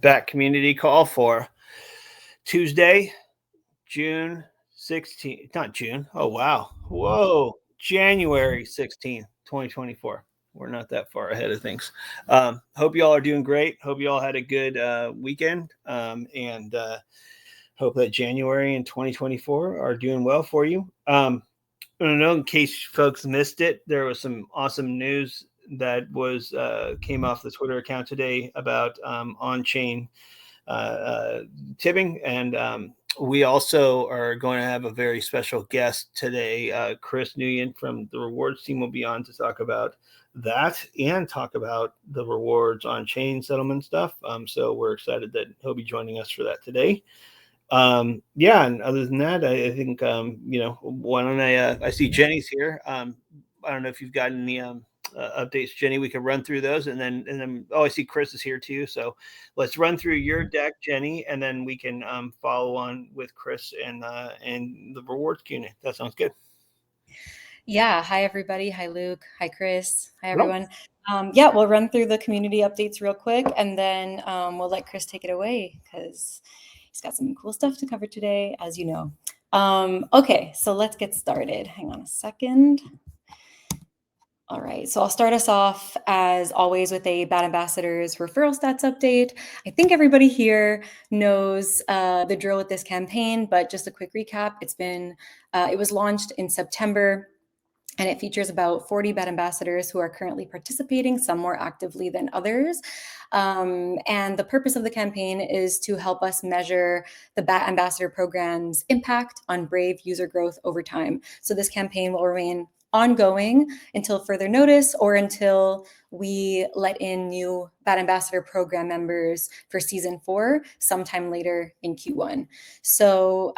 Bat Community Call for Tuesday, June 16th. Not June. Oh, wow. Whoa. January 16th, 2024. We're not that far ahead of things. Hope you all are doing great. Hope you all had a good weekend. And hope that January and 2024 are doing well for you. I don't know, in case folks missed it, there was some awesome news that was came off the Twitter account today about on-chain tipping, and we also are going to have a very special guest today. Chris Nguyen from the rewards team will be on to talk about that and talk about the rewards on-chain settlement stuff. So we're excited that he'll be joining us for that today. Yeah, and other than that, I think why don't I see Jenny's here. I don't know if you've got any updates, Jenny. We could run through those, and then I see Chris is here too. So let's run through your deck, Jenny, and then we can follow on with Chris and the rewards Q&A. That sounds good. Yeah. Hi, everybody. Hi, Luke. Hi, Chris. Hi, everyone. Yeah, we'll run through the community updates real quick, and then we'll let Chris take it away because he's got some cool stuff to cover today, as you know. Okay, so let's get started. Hang on a second. All right, so I'll start us off as always with a Bat Ambassadors referral stats update. I think everybody here knows the drill with this campaign, but just a quick recap. It was launched in September, and it features about 40 Bat Ambassadors who are currently participating, some more actively than others. And the purpose of the campaign is to help us measure the Bat Ambassador program's impact on Brave user growth over time. So this campaign will remain ongoing until further notice or until we let in new Bat Ambassador program members for season 4 sometime later in Q1. So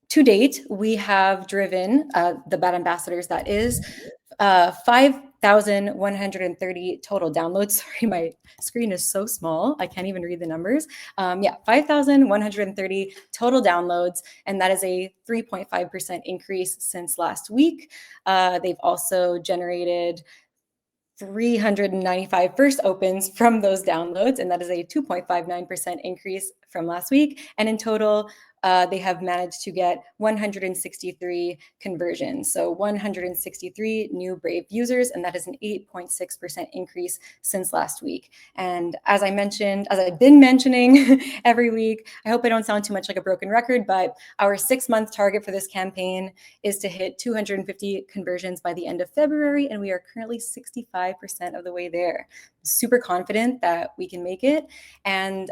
to date, we have driven the Bat Ambassadors, that is 5,130 total downloads. Sorry, my screen is so small. I can't even read the numbers. 5,130 total downloads, and that is a 3.5% increase since last week. They've also generated 395 first opens from those downloads, and that is a 2.59% increase from last week. And in total, they have managed to get 163 conversions. So 163 new Brave users, and that is an 8.6% increase since last week. And as I've been mentioning every week, I hope I don't sound too much like a broken record, but our 6-month target for this campaign is to hit 250 conversions by the end of February, and we are currently 65% of the way there. Super confident that we can make it. And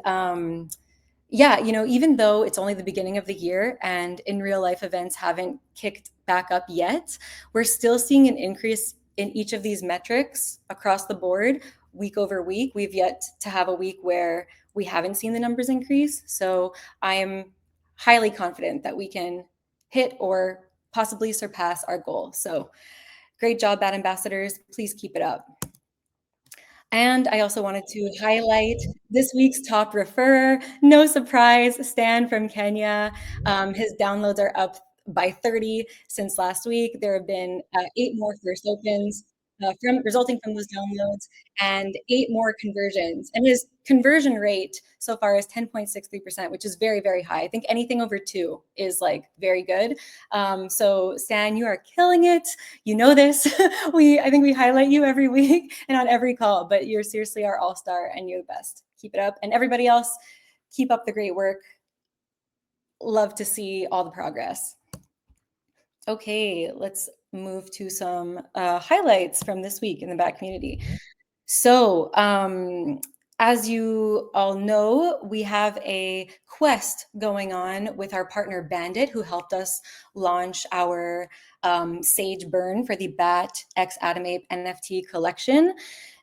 even though it's only the beginning of the year and in real life events haven't kicked back up yet, we're still seeing an increase in each of these metrics across the board week over week. We've yet to have a week where we haven't seen the numbers increase. So I am highly confident that we can hit or possibly surpass our goal. So great job, Bat Ambassadors. Please keep it up. And I also wanted to highlight this week's top referrer. No surprise, Stan from Kenya. His downloads are up by 30 since last week. There have been 8 more first opens resulting from those downloads and 8 more conversions. And his conversion rate so far is 10.63%, which is very, very high. I think anything over 2 is very good. So Stan, you are killing it. You know this. I think we highlight you every week and on every call, but you're seriously our all-star and you're the best. Keep it up. And everybody else, keep up the great work. Love to see all the progress. Okay, let's move to some highlights from this week in the Bat community. So as you all know, we have a quest going on with our partner Bandit, who helped us launch our Sage Burn for the Bat X Atom Ape NFT collection.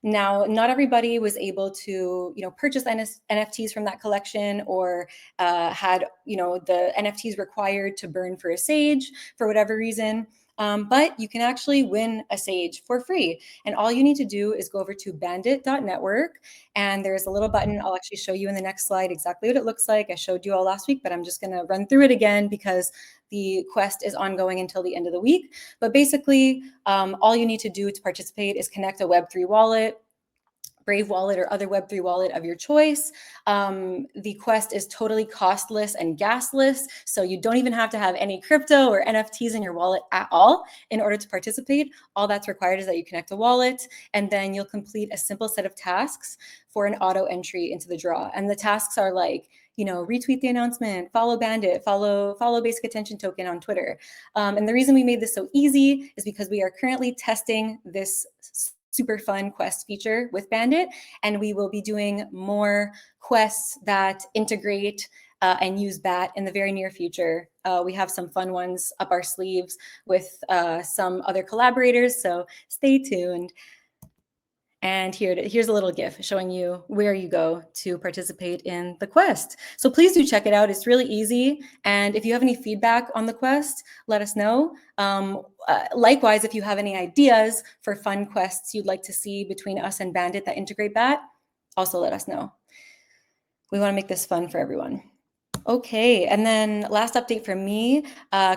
Now, not everybody was able to, purchase NFTs from that collection or had, the NFTs required to burn for a Sage for whatever reason. But you can actually win a Sage for free. And all you need to do is go over to bandit.network, and there's a little button. I'll actually show you in the next slide exactly what it looks like. I showed you all last week, but I'm just going to run through it again because the quest is ongoing until the end of the week. But basically, all you need to do to participate is connect a Web3 wallet, Brave wallet or other Web3 wallet of your choice. The quest is totally costless and gasless, so you don't even have to have any crypto or NFTs in your wallet at all in order to participate. All that's required is that you connect a wallet, and then you'll complete a simple set of tasks for an auto entry into the draw. And the tasks are like, retweet the announcement, follow Bandit, follow Basic Attention Token on Twitter. And the reason we made this so easy is because we are currently testing this super fun quest feature with Bandit, and we will be doing more quests that integrate and use BAT in the very near future. We have some fun ones up our sleeves with some other collaborators, so stay tuned. And here's a little GIF showing you where you go to participate in the quest. So please do check it out. It's really easy. And if you have any feedback on the quest, let us know. Likewise, if you have any ideas for fun quests you'd like to see between us and Bandit that integrate BAT, also let us know. We want to make this fun for everyone. Okay, and then last update from me,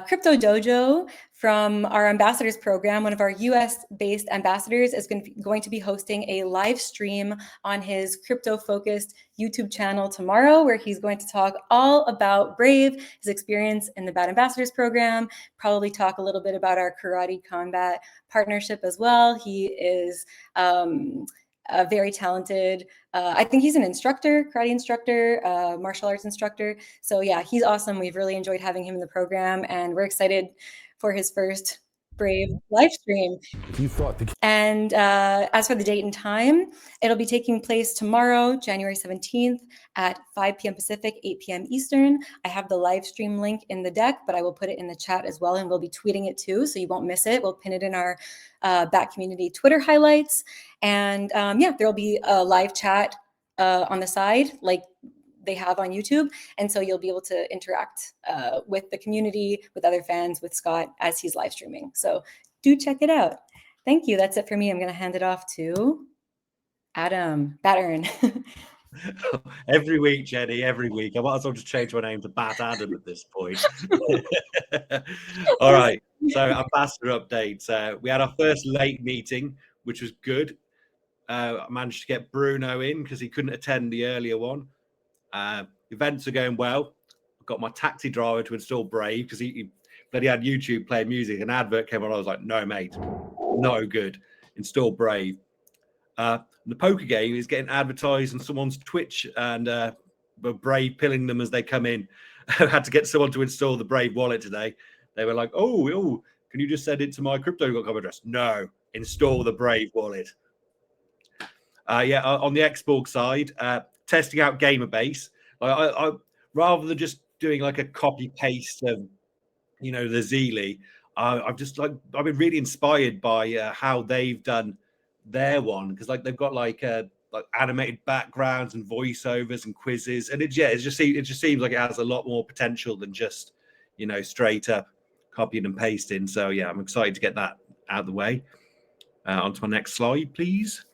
Crypto Dojo from our ambassadors program, one of our US-based ambassadors is going to be hosting a live stream on his crypto-focused YouTube channel tomorrow, where he's going to talk all about Brave, his experience in the BAT Ambassadors program, probably talk a little bit about our Karate Combat partnership as well. He is a very talented, I think he's an instructor, karate instructor, martial arts instructor. So yeah, he's awesome. We've really enjoyed having him in the program, and we're excited for his first Brave live stream. And as for the date and time, it'll be taking place tomorrow, January 17th at 5 p.m. Pacific, 8 p.m. Eastern. I have the live stream link in the deck, but I will put it in the chat as well, and we'll be tweeting it too, so you won't miss it. We'll pin it in our BAT community Twitter highlights. And yeah, there'll be a live chat on the side, like they have on YouTube. And so you'll be able to interact with the community, with other fans, with Scott as he's live streaming. So do check it out. Thank you. That's it for me. I'm going to hand it off to Adam Battern. Every week, Jenny, every week. I might as well just change my name to Bat Adam at this point. All right. So ambassador updates. We had our first late meeting, which was good. I managed to get Bruno in because he couldn't attend the earlier one. Events are going well. I've got my taxi driver to install Brave because he had YouTube playing music. An advert came on. I was like, no, mate, no good. Install Brave. The poker game is getting advertised on someone's Twitch, and Brave pilling them as they come in. I had to get someone to install the Brave wallet today. They were like, oh, can you just send it to my crypto.com address? No, install the Brave wallet. On the Xborg side, testing out Gamerbase. I rather than just doing like a copy paste of, the Zeely, I've been really inspired by how they've done their one, because they've got like animated backgrounds and voiceovers and quizzes, and it just seems like it has a lot more potential than just straight up copying and pasting. So yeah, I'm excited to get that out of the way. Onto my next slide, please.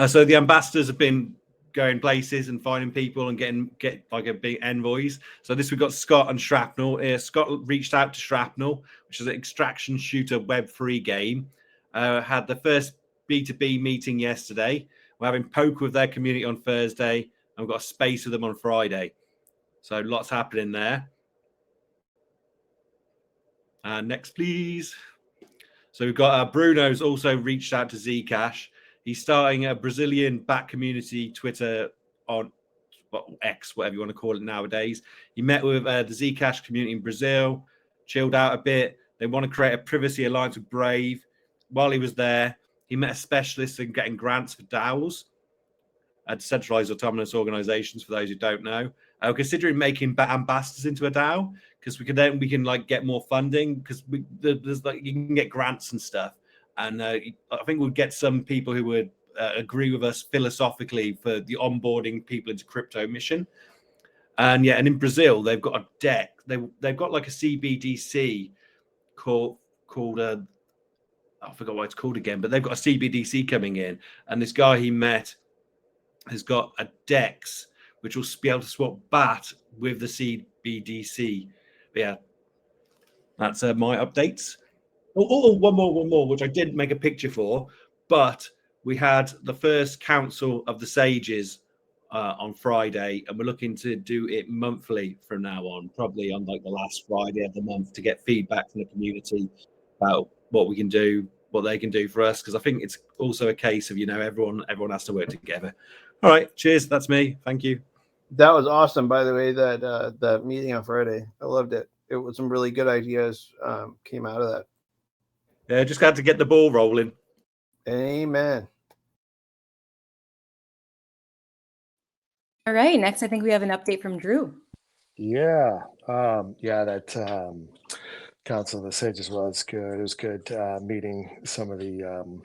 So the ambassadors have been going places and finding people and get like a big envoys. So this we've got Scott and Shrapnel. Scott reached out to Shrapnel, which is an extraction shooter Web3 game. Had the first B2B meeting yesterday. We're having poker with their community on Thursday, and we've got a space with them on Friday. So lots happening there. Next, please. So we've got Bruno's also reached out to Zcash. He's starting a Brazilian BAT community Twitter on X, whatever you want to call it nowadays. He met with the Zcash community in Brazil, chilled out a bit. They want to create a privacy alliance with Brave. While he was there, he met a specialist in getting grants for DAOs, decentralized autonomous organizations, for those who don't know. Considering making BAT ambassadors into a DAO, because we can like get more funding, because there's like you can get grants and stuff. And I think we'll get some people who would agree with us philosophically for the onboarding people into crypto mission. And in Brazil, they've got a deck. They've got like a CBDC called I forgot what it's called again, but they've got a CBDC coming in. And this guy he met has got a DEX, which will be able to swap BAT with the CBDC. But yeah, that's my updates. one more, which I didn't make a picture for, but we had the first Council of the Sages on Friday, and we're looking to do it monthly from now on, probably on like the last Friday of the month, to get feedback from the community about what we can do, what they can do for us, because I think it's also a case of, everyone has to work together. All right, cheers. That's me. Thank you. That was awesome, by the way, that meeting on Friday. I loved it. It was some really good ideas came out of that. Yeah, just had to get the ball rolling. Amen. All right, next I think we have an update from Drew. Yeah, that Council of the Sages was good. It was good meeting some of the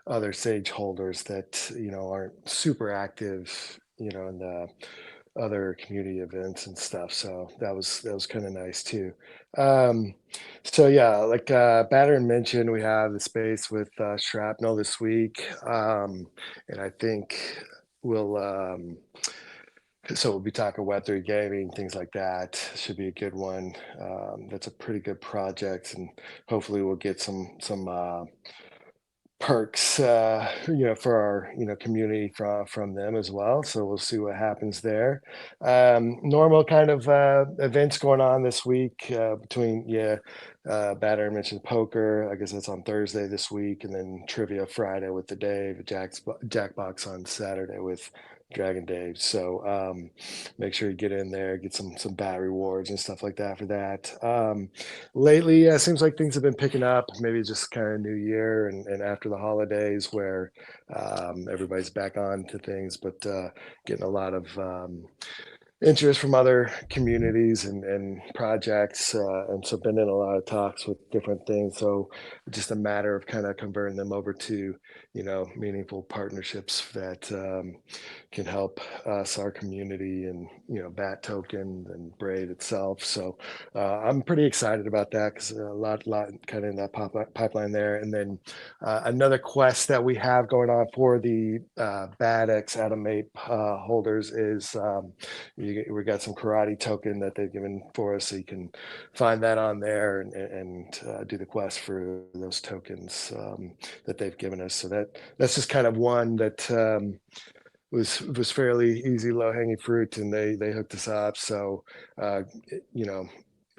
other sage holders that aren't super active, in the other community events and stuff. So that was kind of nice too. So yeah, like Battern mentioned, we have the space with Shrapnel this week, and I think we'll. So we'll be talking Web3 gaming, things like that. Should be a good one. That's a pretty good project, and hopefully we'll get some perks, for our community from them as well. So we'll see what happens there. Normal kind of events going on this week between Batter mentioned poker. I guess that's on Thursday this week, and then trivia Friday with the Dave, Jackbox on Saturday with Dragon Dave. So make sure you get in there, get some bat rewards and stuff like that for that. Lately, it seems like things have been picking up. Maybe just kind of New Year and after the holidays, where everybody's back on to things, but getting a lot of interest from other communities and projects, and so been in a lot of talks with different things. So just a matter of kind of converting them over to meaningful partnerships that can help us, our community, and Bat Token and Braid itself. So I'm pretty excited about that, because a lot kind of in that pipeline there. And then another quest that we have going on for the BADX Atom Ape holders is we got some karate token that they've given for us, so you can find that on there and do the quest for those tokens that they've given us. So that's just kind of one that was fairly easy, low hanging fruit, and they hooked us up. So I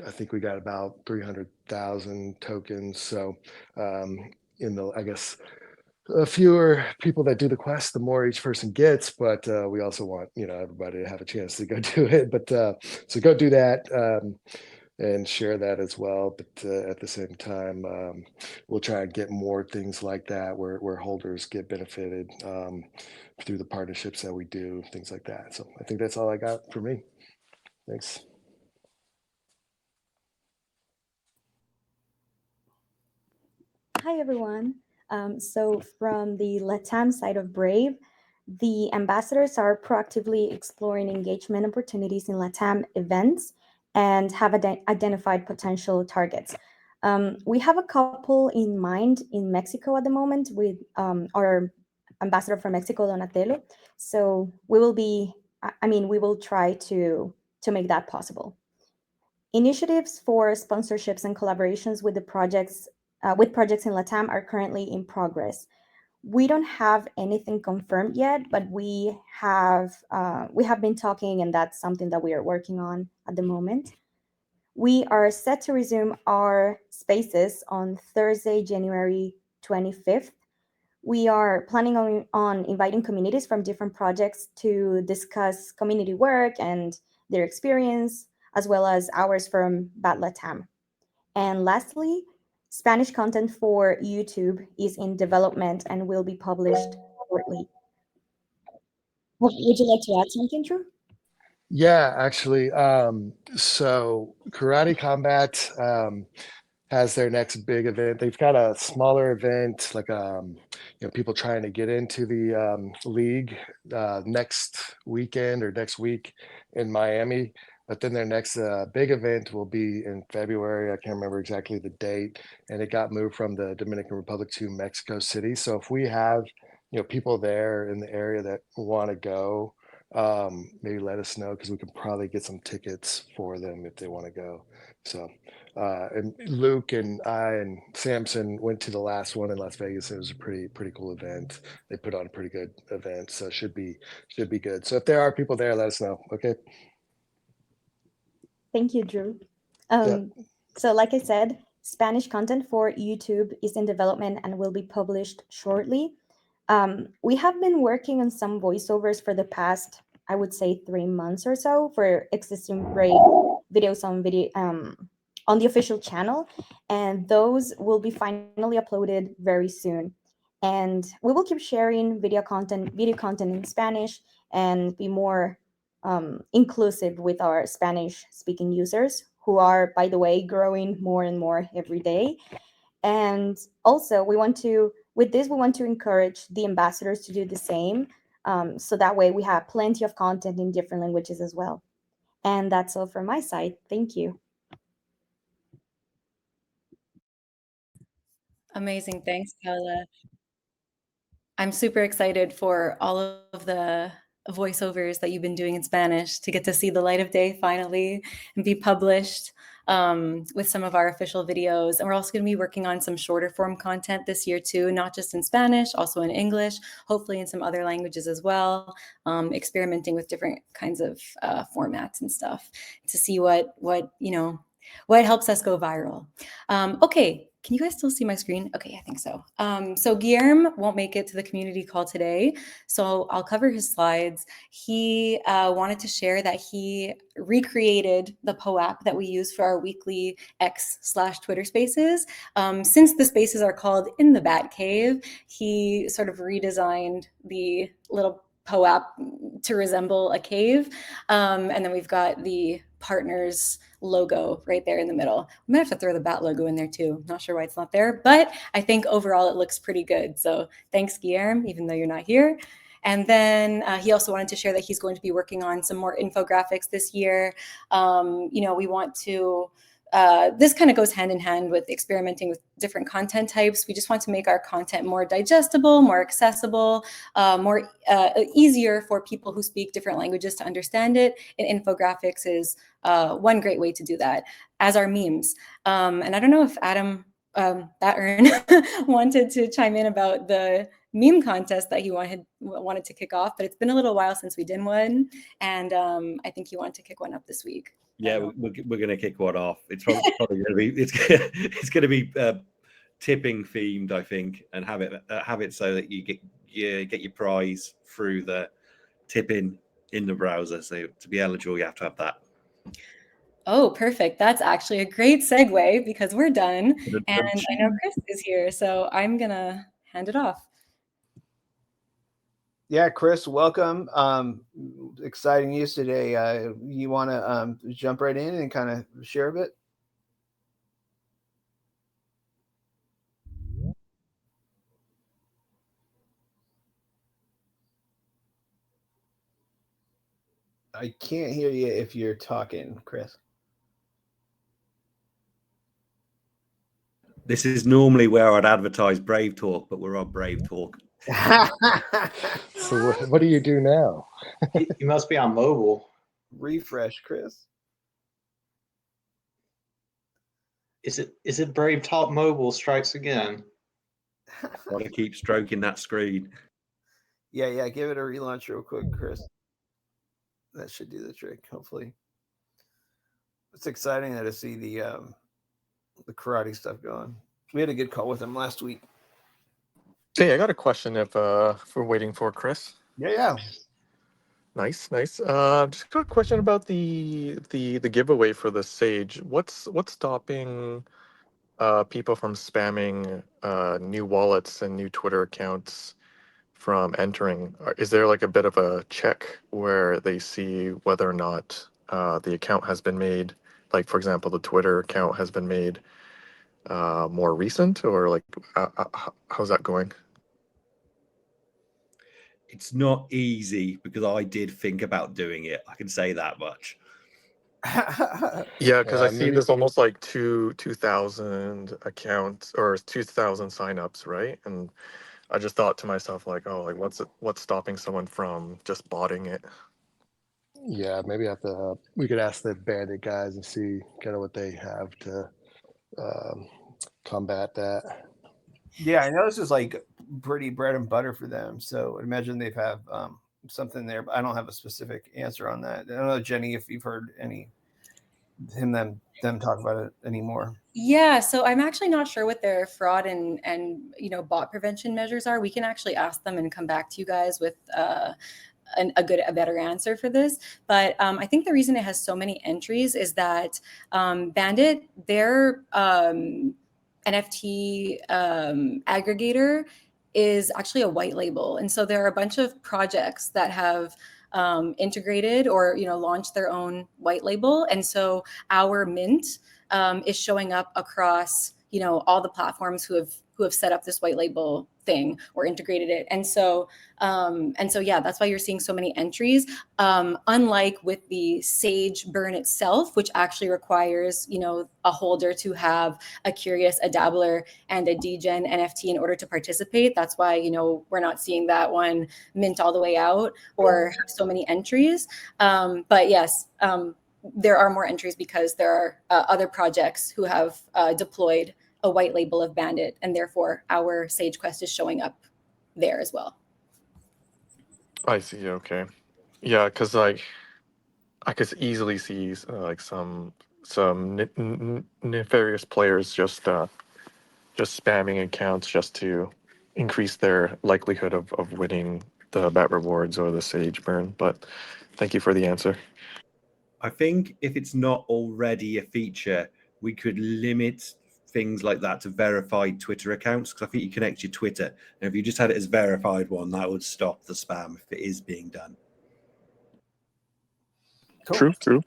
think we got about 300,000 tokens. So I guess fewer people that do the quest, the more each person gets, but we also want everybody to have a chance to go do it. But so go do that and share that as well. But at the same time, we'll try and get more things like that where holders get benefited through the partnerships that we do, things like that. So I think that's all I got for me. Thanks. Hi, everyone. So from the LATAM side of Brave, the ambassadors are proactively exploring engagement opportunities in LATAM events and have identified potential targets. We have a couple in mind in Mexico at the moment with our ambassador from Mexico, Donatello. So we will try to make that possible. Initiatives for sponsorships and collaborations with projects in LATAM are currently in progress. We don't have anything confirmed yet, but we have been talking, and that's something that we are working on at the moment. We are set to resume our spaces on Thursday, January 25th. We are planning on inviting communities from different projects to discuss community work and their experience, as well as ours from Bat Latam. And lastly, Spanish content for YouTube is in development and will be published shortly. Would you like to add something, Drew? Yeah, actually. So Karate Combat has their next big event. They've got a smaller event, like people trying to get into the league next weekend or next week in Miami. But then their next big event will be in February. I can't remember exactly the date, and it got moved from the Dominican Republic to Mexico City. So if we have people there in the area that want to go, maybe let us know, because we can probably get some tickets for them if they want to go. So And Luke and I and Samson went to the last one in Las Vegas. It was a pretty cool event. They put on a pretty good event, so should be good. So if there are people there, let us know. Okay. Thank you, Drew. Yeah. So like I said, Spanish content for YouTube is in development and will be published shortly. We have been working on some voiceovers for the past, I would say, 3 months or so for existing Brave videos on the official channel, and those will be finally uploaded very soon. And we will keep sharing video content in Spanish and be more inclusive with our Spanish speaking users, who are, by the way, growing more and more every day. And also, we want to encourage the ambassadors to do the same. So that way we have plenty of content in different languages as well. And that's all from my side. Thank you. Amazing. Thanks, Paula. I'm super excited for all of the voiceovers that you've been doing in Spanish to get to see the light of day finally and be published with some of our official videos. And we're also going to be working on some shorter form content this year too, not just in Spanish, also in English, hopefully in some other languages as well, experimenting with different kinds of formats and stuff to see what helps us go viral. Okay. Can you guys still see my screen? Okay, I think so. So Guillermo won't make it to the community call today, so I'll cover his slides. He wanted to share that he recreated the POAP that we use for our weekly X/Twitter spaces. Since the spaces are called In the Bat Cave, he sort of redesigned the little POAP to resemble a cave. And then we've got the partners logo right there in the middle. We might have to throw the bat logo in there too. Not sure why it's not there, but I think overall it looks pretty good. So thanks, Guillermo, even though you're not here. And then he also wanted to share that he's going to be working on some more infographics this year. We want to, this kind of goes hand in hand with experimenting with different content types. We just want to make our content more digestible, more accessible, more easier for people who speak different languages to understand it. And infographics is one great way to do that, as are memes. And I don't know if Adam Battern wanted to chime in about the meme contest that he wanted to kick off, but it's been a little while since we did one, and I think he wanted to kick one up this week. Yeah, we're going to kick one off. It's probably going to be it's going to be tipping themed, I think, and have it so that you get your prize through the tipping in the browser. So to be eligible, you have to have that. Oh, perfect. That's actually a great segue because we're done, and I know Chris is here, so I'm gonna hand it off. Yeah, Chris, welcome. Exciting news today. You want to jump right in and kind of share a bit? I can't hear you if you're talking, Chris. This is normally where I'd advertise Brave Talk, but we're on Brave Talk. So what do you do now? You must be on mobile. Refresh, Chris. Is it Brave Talk Mobile strikes again? Want to keep stroking that screen. Yeah. Give it a relaunch real quick, Chris. That should do the trick, hopefully. It's exciting to see the karate stuff going. We had a good call with him last week. Hey, I got a question if we're waiting for Chris. Yeah. Nice. Just got a question about the giveaway for the Sage. What's stopping people from spamming new wallets and new Twitter accounts from entering? Is there like a bit of a check where they see whether or not the account has been made? Like, for example, the Twitter account has been made more recent, or like how's that going? It's not easy because I did think about doing it. I can say that much. Yeah, because I see there's almost like 2,000 accounts or 2,000 signups, right? And I just thought to myself, like, oh, like what's stopping someone from just botting it? Yeah, maybe we could ask the Bandit guys and see kind of what they have to combat that. Yeah, I know this is like pretty bread and butter for them. So I imagine they've have something there, but I don't have a specific answer on that. I don't know, Jenny, if you've heard them talk about it anymore. Yeah, so I'm actually not sure what their fraud and bot prevention measures are. We can actually ask them and come back to you guys with a better answer for this. But I think the reason it has so many entries is that Bandit, their NFT aggregator, is actually a white label, and so there are a bunch of projects that have integrated or launched their own white label, and so our mint is showing up across all the platforms who have set up this white label thing or integrated it. And so yeah, that's why you're seeing so many entries. Unlike with the Sage burn itself, which actually requires a holder to have a curious, a dabbler, and a degen NFT in order to participate. That's why we're not seeing that one mint all the way out or have so many entries. But yes, there are more entries because there are other projects who have deployed a white label of Bandit, and therefore our Sage Quest is showing up there as well. I see. Okay. Yeah, because like I could easily see like some nefarious players just spamming accounts just to increase their likelihood of winning the bat rewards or the Sage burn. But thank you for the answer. I think if it's not already a feature, we could limit things like that to verified Twitter accounts, because I think you connect your Twitter, and if you just had it as verified one, that would stop the spam if it is being done. Cool. True.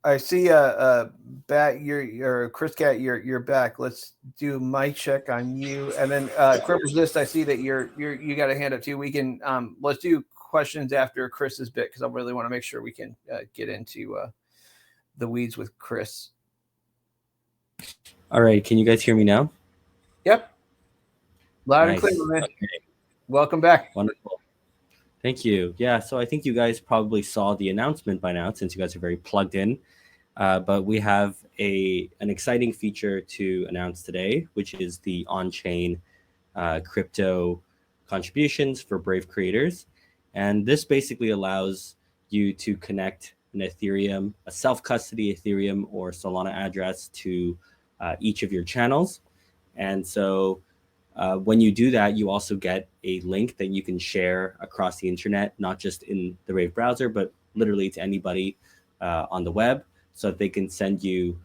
I see Bat, you're Chris Cat, you're back. Let's do mic check on you. And then Cripples List, I see that you got a hand up too. We can let's do questions after Chris's bit, because I really want to make sure we can get into the weeds with Chris. All right, can you guys hear me now? Yep. Loud Nice. and clear, man. Okay. Welcome back. Wonderful. Thank you. Yeah, so I think you guys probably saw the announcement by now, since you guys are very plugged in. But we have an exciting feature to announce today, which is the on-chain crypto contributions for Brave creators. And this basically allows you to connect an Ethereum, a self-custody Ethereum or Solana address to each of your channels. And so when you do that, you also get a link that you can share across the internet, not just in the Brave browser, but literally to anybody on the web, so that they can send you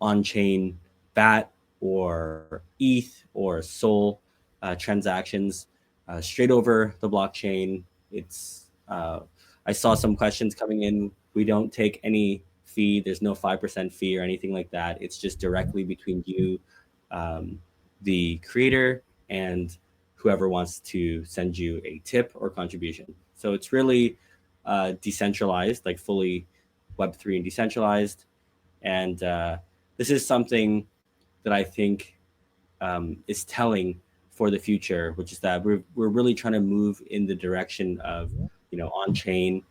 on-chain BAT or ETH or SOL transactions straight over the blockchain. It's I saw some questions coming in. We don't take any fee. There's no 5% fee or anything like that. It's just directly between you, the creator, and whoever wants to send you a tip or contribution. So it's really decentralized, like fully Web3 and decentralized. And this is something that I think is telling for the future, which is that we're really trying to move in the direction of on-chain,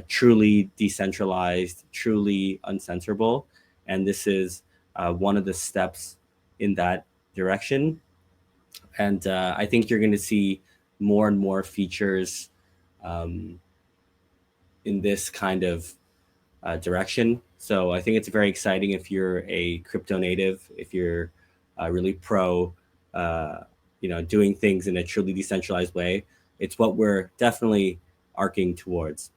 truly decentralized, truly uncensorable. And this is one of the steps in that direction. And I think you're going to see more and more features in this kind of direction. So I think it's very exciting if you're a crypto native, if you're really pro, doing things in a truly decentralized way. It's what we're definitely arcing towards.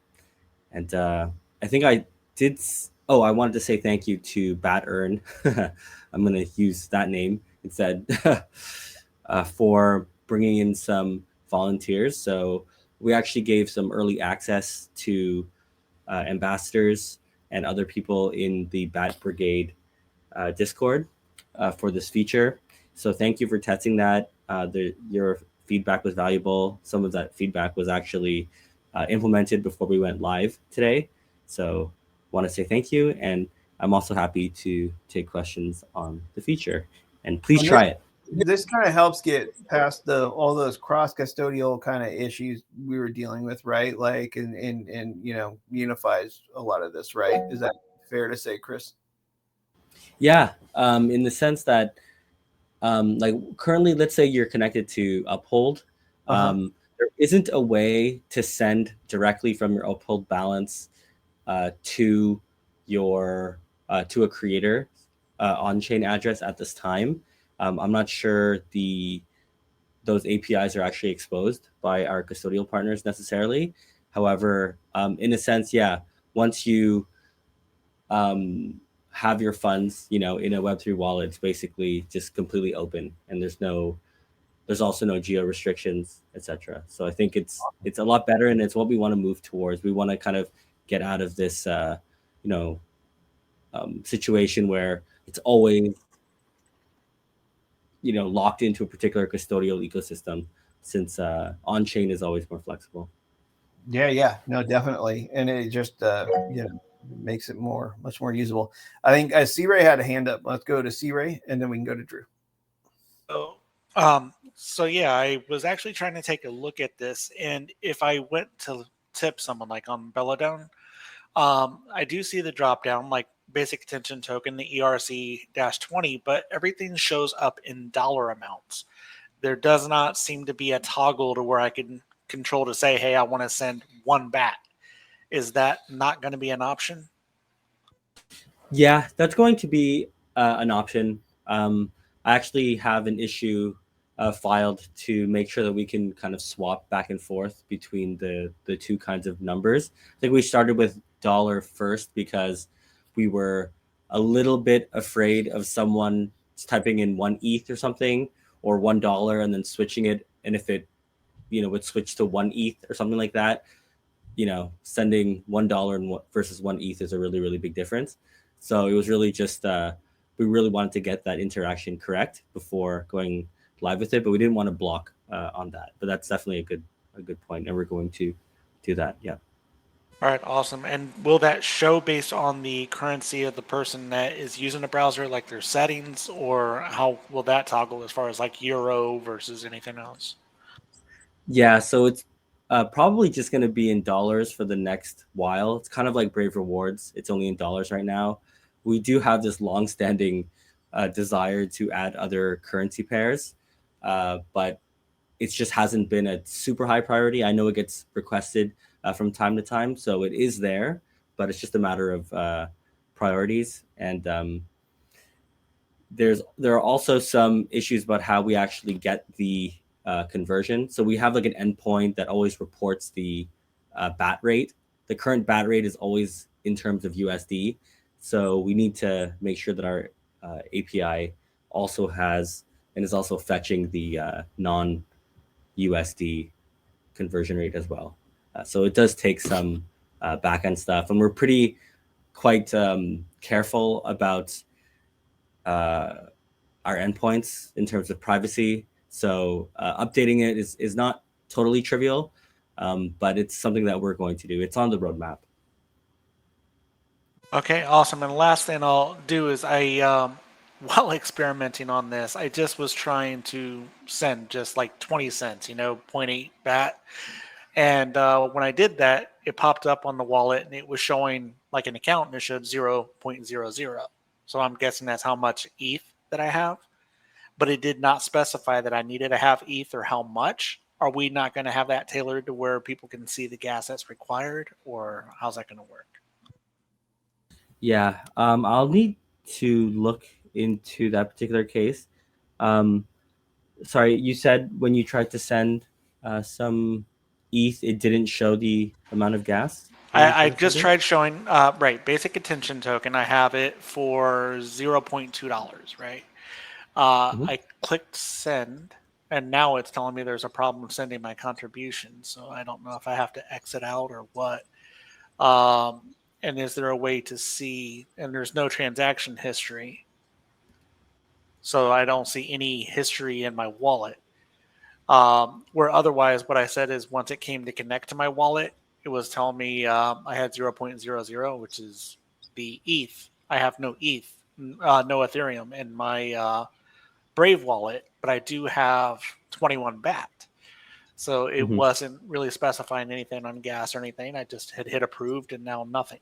And I think I did. I wanted to say thank you to BatEarn. I'm going to use that name instead for bringing in some volunteers. So we actually gave some early access to ambassadors and other people in the Bat Brigade Discord for this feature. So thank you for testing that. Your feedback was valuable. Some of that feedback was actually implemented before we went live today. So want to say thank you. And I'm also happy to take questions on the feature. And please try it. This kind of helps get past all those cross-custodial kind of issues we were dealing with, right? Like, and unifies a lot of this, right? Is that fair to say, Chris? Yeah, in the sense that, like currently, let's say you're connected to Uphold, there isn't a way to send directly from your Uphold balance to your to a creator on-chain address at this time. I'm not sure those APIs are actually exposed by our custodial partners necessarily. However, in a sense, yeah, once you have your funds, in a Web3 wallet, it's basically just completely open, and there's also no geo restrictions, etc. So I think it's a lot better, and it's what we want to move towards. We want to kind of get out of this, situation where it's always, locked into a particular custodial ecosystem, since on-chain is always more flexible. Yeah, no, definitely, and it just makes it much more usable. I think C-Ray had a hand up. Let's go to C-Ray, and then we can go to Drew. So yeah, I was actually trying to take a look at this, and if I went to tip someone like on Belladone, I do see the drop down, like basic attention token, the ERC-20, but everything shows up in dollar amounts. There does not seem to be a toggle to where I can control to say, hey, I want to send 1 BAT. Is that not going to be an option? Yeah, that's going to be an option. I actually have an issue filed to make sure that we can kind of swap back and forth between the two kinds of numbers. I think we started with dollar first because we were a little bit afraid of someone typing in 1 ETH or something, or $1, and then switching it. And if it, would switch to 1 ETH or something like that, sending $1 versus 1 ETH is a really, really big difference. So it was really just, we really wanted to get that interaction correct before going live with it, but we didn't want to block on that. But that's definitely a good point, and we're going to do that. Yeah. All right, awesome. And will that show based on the currency of the person that is using the browser, like their settings, or how will that toggle as far as like euro versus anything else? Yeah, so it's probably just going to be in dollars for the next while. It's kind of like Brave Rewards. It's only in dollars right now. We do have this long-standing desire to add other currency pairs, but it just hasn't been a super high priority. I know it gets requested from time to time, so it is there, but it's just a matter of priorities. And there are also some issues about how we actually get the conversion. So we have like an endpoint that always reports the BAT rate. The current BAT rate is always in terms of USD. So we need to make sure that our API also has and is also fetching the non-USD conversion rate as well. So it does take some backend stuff, and we're quite careful about our endpoints in terms of privacy. So updating it is not totally trivial, but it's something that we're going to do. It's on the roadmap. Okay, awesome. And the last thing I'll do is while experimenting on this, I just was trying to send just like 20 cents, 0.8 BAT. And when I did that, it popped up on the wallet and it was showing like an account and it showed 0.00. So I'm guessing that's how much ETH that I have. But it did not specify that I needed to have ETH or how much. Are we not going to have that tailored to where people can see the gas that's required, or how's that going to work? Yeah, I'll need to look into that particular case. Sorry, you said when you tried to send some ETH, it didn't show the amount of gas? I just tried showing, basic attention token. I have it for $0.2, right? I clicked send, and now it's telling me there's a problem sending my contribution. So I don't know if I have to exit out or what. And is there a way to see, and there's no transaction history. So I don't see any history in my wallet. Where otherwise what I said is once it came to connect to my wallet, it was telling me I had 0.00, which is the ETH. I have no ETH, no Ethereum in my Brave wallet, but I do have 21 BAT. So it wasn't really specifying anything on gas or anything. I just had hit approved and now nothing.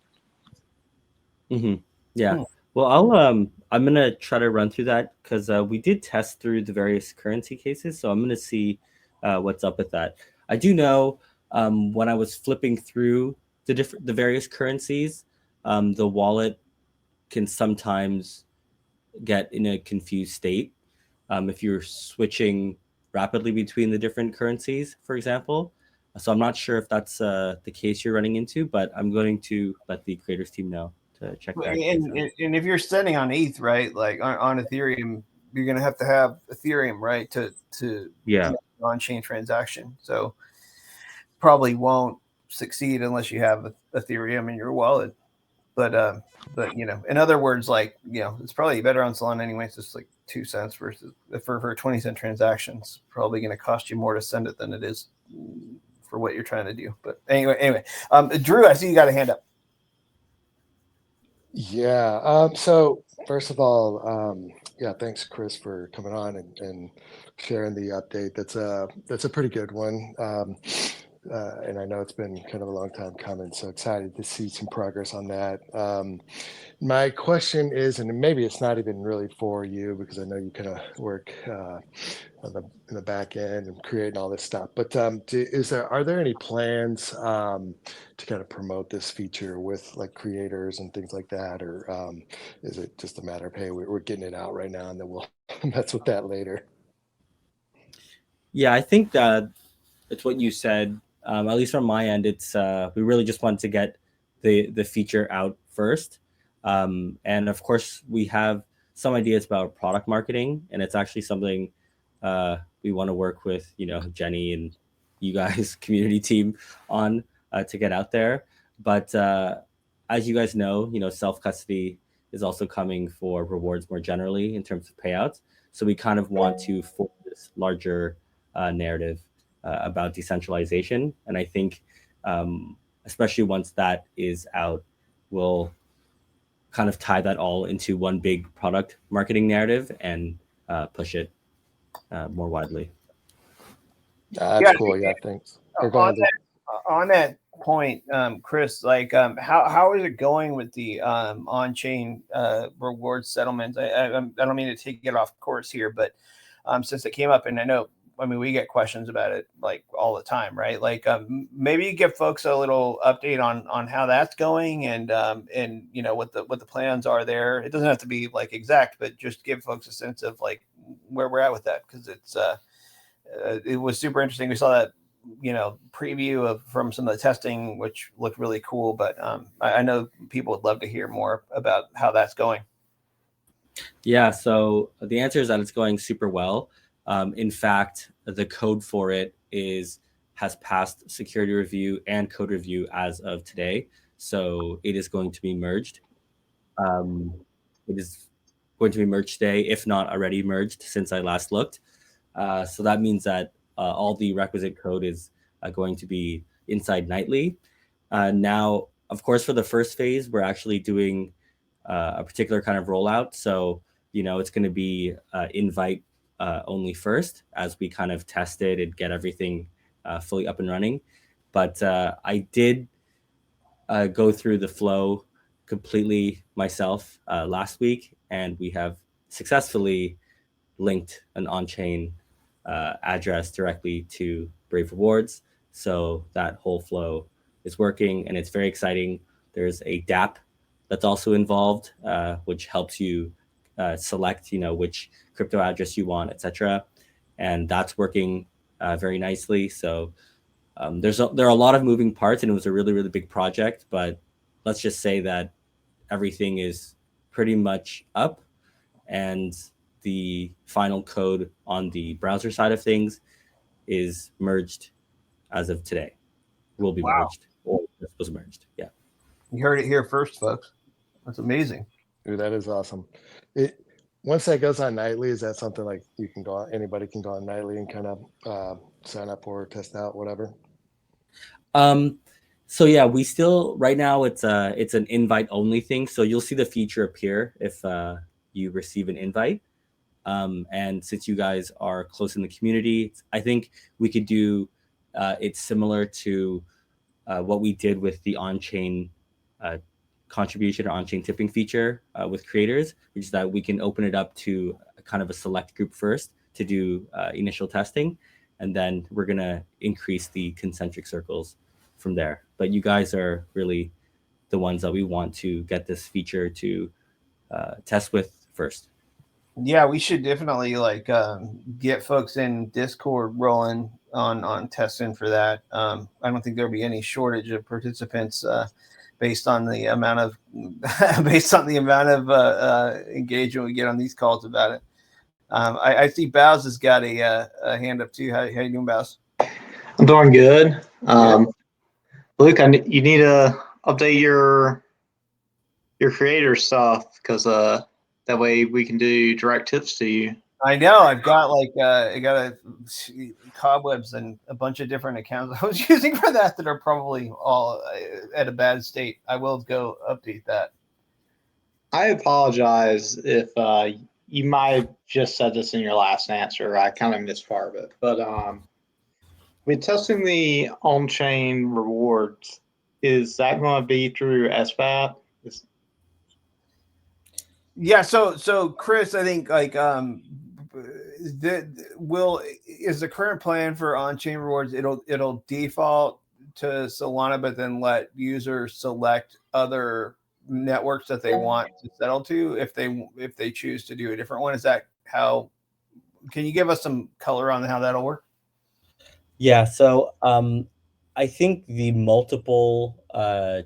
Yeah. Well, I'm gonna try to run through that because we did test through the various currency cases, so I'm gonna see what's up with that. I do know when I was flipping through the various currencies, the wallet can sometimes get in a confused state if you're switching rapidly between the different currencies, for example. So I'm not sure if that's the case you're running into, but I'm going to let the creators team know to check that. And if you're sending on ETH, right, like on Ethereum, you're going to have Ethereum, right, to on-chain transaction. So probably won't succeed unless you have Ethereum in your wallet. But in other words, like, it's probably better on Solana anyway. It's just like 2 cents versus for a 20-cent transaction. It's probably going to cost you more to send it than it is for what you're trying to do. But anyway, Drew, I see you got a hand up. Yeah. So first of all, thanks, Chris, for coming on and sharing the update. That's a pretty good one. And I know it's been kind of a long time coming, so excited to see some progress on that. My question is, and maybe it's not even really for you because I know you kind of work in the back end and creating all this stuff. But are there any plans to kind of promote this feature with like creators and things like that, or is it just a matter of, hey, we're getting it out right now and then we'll mess with that later? Yeah, I think that it's what you said. At least from my end, it's we really just want to get the feature out first, and of course we have some ideas about product marketing, and it's actually something we want to work with Jenny and you guys community team on to get out there. But as you guys know, self custody is also coming for rewards more generally in terms of payouts. So we kind of want to form this larger narrative about decentralization. And I think, especially once that is out, we'll kind of tie that all into one big product marketing narrative and push it more widely. That's cool. Yeah, thanks. On that point, Chris, like, how is it going with the on-chain reward settlements? I don't mean to take it off course here, but since it came up, and I mean, we get questions about it like all the time, right? Like, maybe give folks a little update on how that's going and what the plans are there. It doesn't have to be like exact, but just give folks a sense of like where we're at with that, because it was super interesting. We saw that preview from some of the testing, which looked really cool. But I know people would love to hear more about how that's going. Yeah, so the answer is that it's going super well. In fact, the code for it has passed security review and code review as of today. So it is going to be merged. It is going to be merged today, if not already merged since I last looked. So that means that all the requisite code is going to be inside Nightly. Now, of course, for the first phase, we're actually doing a particular kind of rollout. So, it's going to be invite only first as we kind of test it and get everything fully up and running. But I did go through the flow completely myself last week, and we have successfully linked an on-chain address directly to Brave Rewards. So that whole flow is working, and it's very exciting. There's a DApp that's also involved, which helps you select, which crypto address you want, etc. And that's working very nicely. So there are a lot of moving parts, and it was a really, really big project. But let's just say that everything is pretty much up, and the final code on the browser side of things is merged as of today. Will be merged, or this was merged. Yeah. You heard it here first, folks. That's amazing. Dude, that is awesome. Once that goes on Nightly, is that something like anybody can go on Nightly and kind of sign up or test out, whatever? So yeah, we still, right now it's an invite only thing. So you'll see the feature appear if you receive an invite. And since you guys are close in the community, I think we could do it's similar to what we did with the on-chain contribution or on-chain tipping feature with creators, which is that we can open it up to kind of a select group first to do initial testing, and then we're gonna increase the concentric circles from there. But you guys are really the ones that we want to get this feature to test with first. Yeah, we should definitely like get folks in Discord rolling on testing for that. I don't think there'll be any shortage of participants based on the amount of engagement we get on these calls about it. I see Bows has got a hand up too. How you doing, Bows? I'm doing good. Luke, you need to update your creator stuff because that way we can do direct tips to you. I know. I've got cobwebs and a bunch of different accounts I was using for that are probably all at a bad state. I will go update that. I apologize if you might have just said this in your last answer. I kind of missed part of it. But with testing the on-chain rewards, is that going to be through SBAT? Yeah, so Chris, I think like is the current plan for on-chain rewards, it'll default to Solana, but then let users select other networks that they want to settle to if they choose to do a different one. Is that how? Can you give us some color on how that'll work? Yeah, so I think the multiple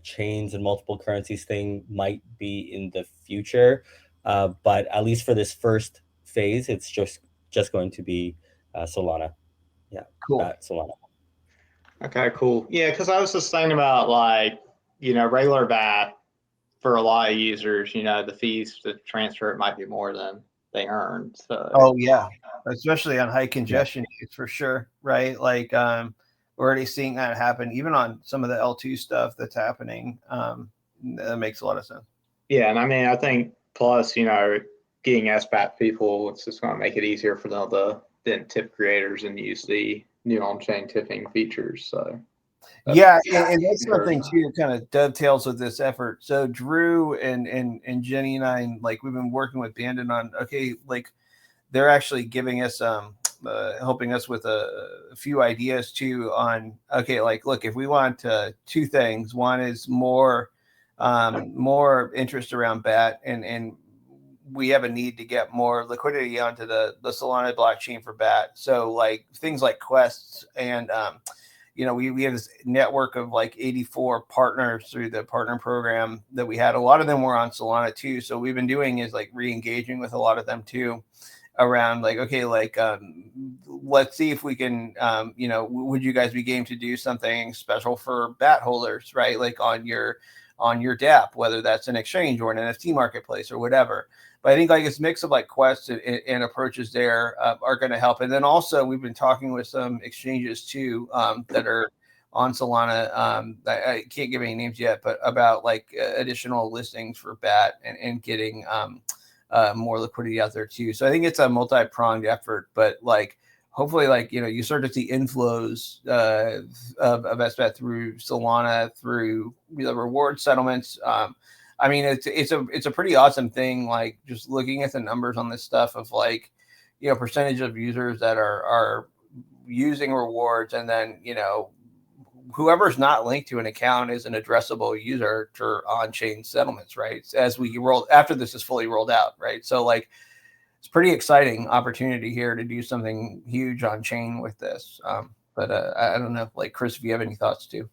chains and multiple currencies thing might be in the future, but at least for this first phase, it's just going to be Solana. Yeah, cool. Solana. Okay, cool. Yeah, because I was just thinking about regular BAT for a lot of users. The fees to transfer it might be more than they earn. So. Oh yeah, especially on high congestion days for sure, right? Like we're already seeing that happen, even on some of the L2 stuff that's happening. That makes a lot of sense. Yeah, and I mean, I think plus, getting SBAT people, it's just going to make it easier for them to then tip creators and use the new on-chain tipping features. So. Yeah, and that's something too that kind of dovetails with this effort. So Drew and Jenny and I, like we've been working with Bandit on, okay, like they're actually giving us helping us with a few ideas too on, okay, like look, if we want two things, one is more interest around BAT, and we have a need to get more liquidity onto the Solana blockchain for BAT. So like things like quests and we have this network of like 84 partners through the partner program that we had. A lot of them were on Solana too. So we've been doing is like re-engaging with a lot of them too around like, okay, like let's see if we can, would you guys be game to do something special for BAT holders, right? Like on your DApp, whether that's an exchange or an NFT marketplace or whatever. But I think like this mix of like quests and approaches there are going to help. And then also we've been talking with some exchanges too that are on Solana. I can't give any names yet, but about like additional listings for BAT and getting more liquidity out there too. So I think it's a multi-pronged effort, but like hopefully like, you start to see inflows of SBAT through Solana, through the reward settlements. I mean, it's a pretty awesome thing. Like just looking at the numbers on this stuff of like, percentage of users that are using rewards, and then whoever's not linked to an account is an addressable user for on-chain settlements, right? As we after this is fully rolled out, right? So like, it's pretty exciting opportunity here to do something huge on chain with this. But I don't know, like Chris, if you have any thoughts too.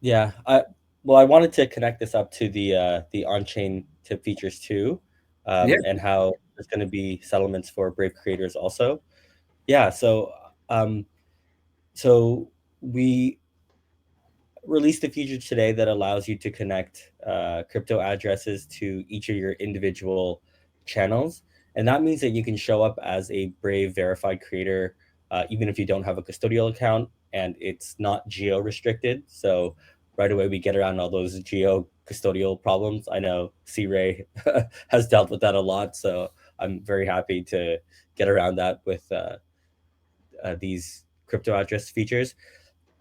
Yeah, I wanted to connect this up to the on-chain tip features too, and how there's going to be settlements for Brave creators also. Yeah, so we released a feature today that allows you to connect crypto addresses to each of your individual channels, and that means that you can show up as a Brave verified creator even if you don't have a custodial account, and it's not geo restricted. So right away we get around all those geo custodial problems. I know C-Ray has dealt with that a lot, so I'm very happy to get around that with these crypto address features.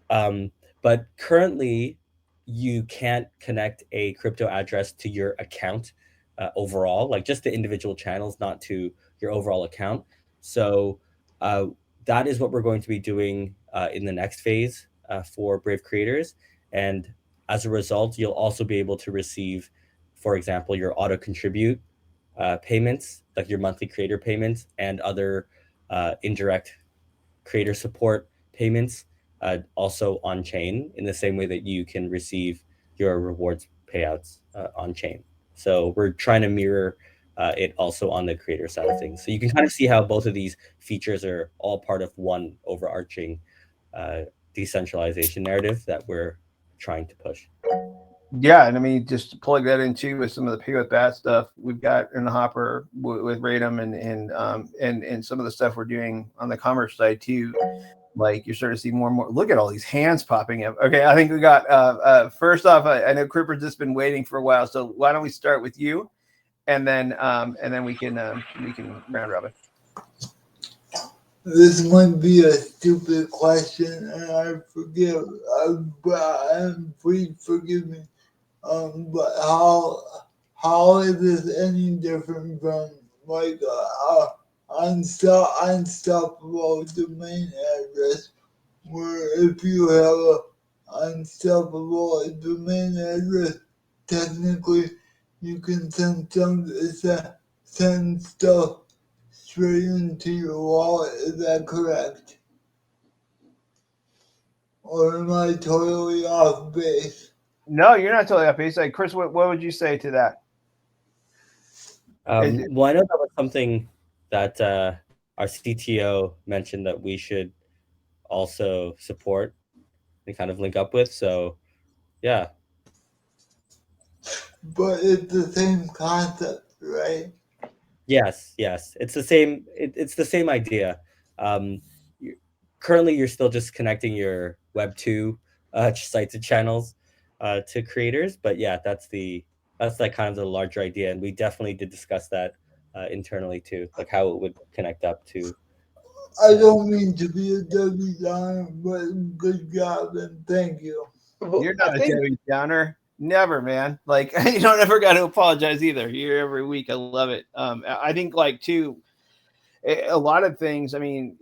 But currently you can't connect a crypto address to your account overall, like just the individual channels, not to your overall account. So that is what we're going to be doing in the next phase for Brave creators. And as a result, you'll also be able to receive, for example, your auto contribute payments, like your monthly creator payments, and other indirect creator support payments also on chain, in the same way that you can receive your rewards payouts on chain. So we're trying to mirror it also on the creator side of things. So you can kind of see how both of these features are all part of one overarching decentralization narrative that we're trying to push. Yeah, and I mean, just to plug that in too with some of the Pay with Bat stuff we've got in the hopper with Radom and some of the stuff we're doing on the commerce side too. Like you're starting to see more and more. Look at all these hands popping up. Okay, I think we got first off. I know Cripper's just been waiting for a while, so why don't we start with you, and then we can round robin. This might be a stupid question, and I forgive, please forgive me. But how is this any different from like unstoppable domain address, where if you have an unstoppable domain address, technically you can send stuff straight into your wallet? Is that correct? Or am I totally off base? No, you're not totally off base. Like Chris, what would you say to that? Well, I know that was something that our CTO mentioned that we should also support and kind of link up with. So, yeah. But it's the same concept, right? Yes. It's the same. It's the same idea. Currently, you're still just connecting your Web 2 sites and channels to creators. But yeah, that's like kind of the larger idea, and we definitely did discuss that internally too, like how it would connect up to. I don't mean to be a Debbie Downer, but good job and thank you. You're not a Debbie Downer. Never, man. Like you don't ever got to apologize either. You're every week. I love it. I think like too, a lot of things. I mean,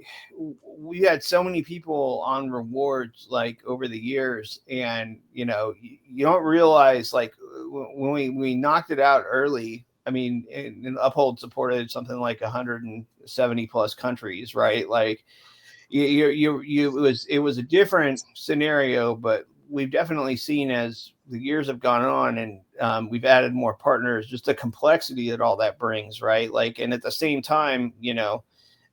we had so many people on rewards like over the years, and you don't realize like when we knocked it out early. I mean, and Uphold supported something like 170 plus countries, right? Like, it was a different scenario, but we've definitely seen as the years have gone on, and we've added more partners, just the complexity that all that brings, right? Like, and at the same time,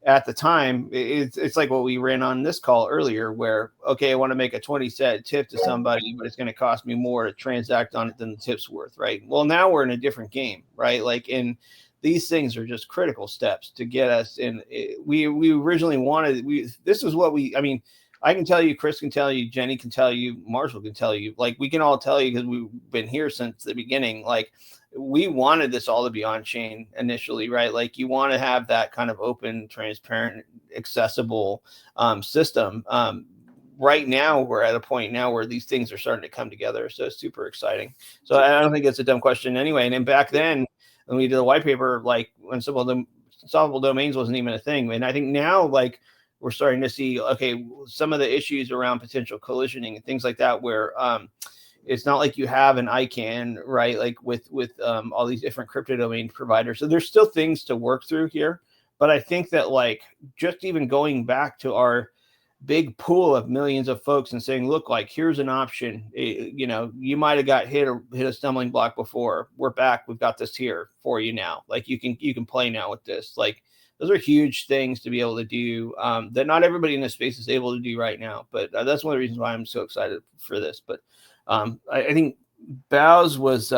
at the time, it's like what we ran on this call earlier, where, okay, I want to make a 20-cent tip to somebody, but it's going to cost me more to transact on it than the tip's worth, right? Well, now we're in a different game, right? Like, and these things are just critical steps to get us in. We originally wanted, this is what I mean, I can tell you, Chris can tell you, Jenny can tell you, Marshall can tell you, like we can all tell you because we've been here since the beginning. Like we wanted this all to be on chain initially, right? Like you want to have that kind of open, transparent, accessible system. Right now, we're at a point now where these things are starting to come together. So it's super exciting. So I don't think it's a dumb question anyway. And then back then, when we did the white paper, like when solvable domains wasn't even a thing. And I think now, like, we're starting to see, okay, some of the issues around potential collisioning and things like that, where it's not like you have an ICANN, right? Like with all these different crypto domain providers. So there's still things to work through here. But I think that like just even going back to our big pool of millions of folks and saying, look, like here's an option. You might have got hit a stumbling block before. We're back. We've got this here for you now. Like you can play now with this. Like those are huge things to be able to do that not everybody in this space is able to do right now. But that's one of the reasons why I'm so excited for this. But I think Bows was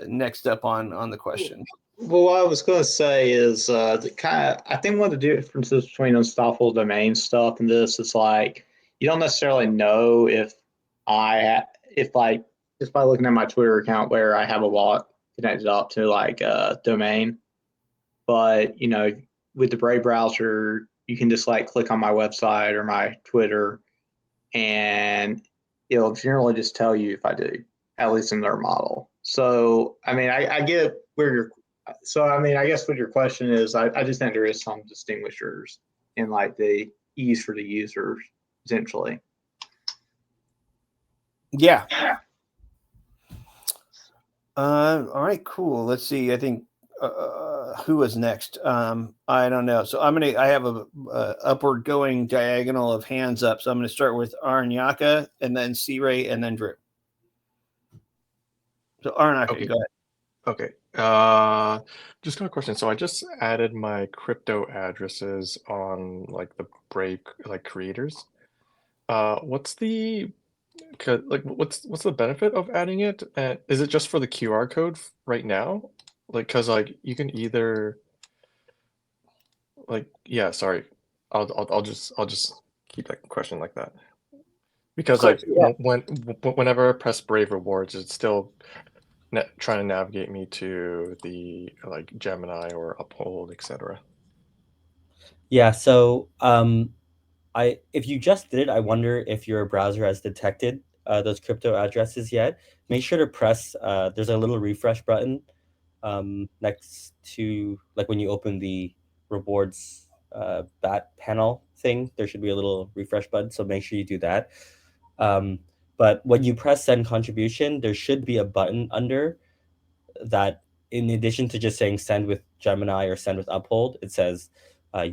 next up on the question. Well, what I was going to say is I think one of the differences between unstoppable domain stuff and this is like you don't necessarily know if like just by looking at my Twitter account where I have a wallet connected up to like a domain. But, with the Brave browser, you can just like click on my website or my Twitter and it'll generally just tell you if I do, at least in their model. So, I mean, I get where you're. So, I mean, I guess what your question is, I just think there is some distinguishers in like the ease for the users, essentially. Yeah. All right, cool. Let's see. I think who was next? I don't know. So I have a upward going diagonal of hands up. So I'm gonna start with Arnyaka and then C-Ray and then Drew. So Arnyaka, Okay. go ahead. Okay. Just got a question. So I just added my crypto addresses on like the Brave like creators. What's the what's the benefit of adding it? Is it just for the QR code right now? Like, cause like you can either like sorry, I'll just keep that question like that because like whenever I press Brave Rewards, it's still trying to navigate me to the like Gemini or Uphold, etc. Yeah. So if you just did it, I wonder if your browser has detected those crypto addresses yet. Make sure to press. There's a little refresh button next to like when you open the rewards bat panel thing. There should be a little refresh button, so make sure you do that. But when you press send contribution, there should be a button under that. In addition to just saying send with Gemini or send with Uphold, it says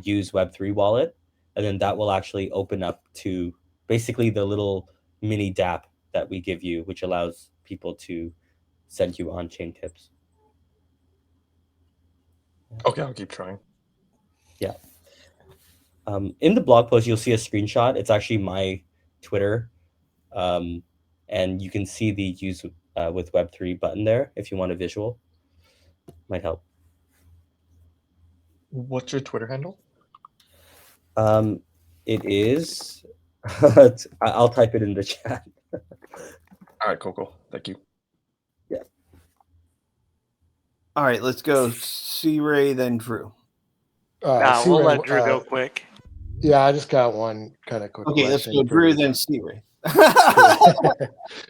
use Web3 wallet. And then that will actually open up to basically the little mini dApp that we give you, which allows people to send you on-chain tips. Okay, I'll keep trying. Yeah. In the blog post, you'll see a screenshot. It's actually my Twitter. And you can see the use with Web3 button there if you want a visual. Might help. What's your Twitter handle? It is. I'll type it in the chat. All right, cool. Thank you. Yeah. All right, let's go C-Ray, then Drew. We'll let Drew go quick. Yeah, I just got one kind of quick question. Let's go Drew, then C-Ray.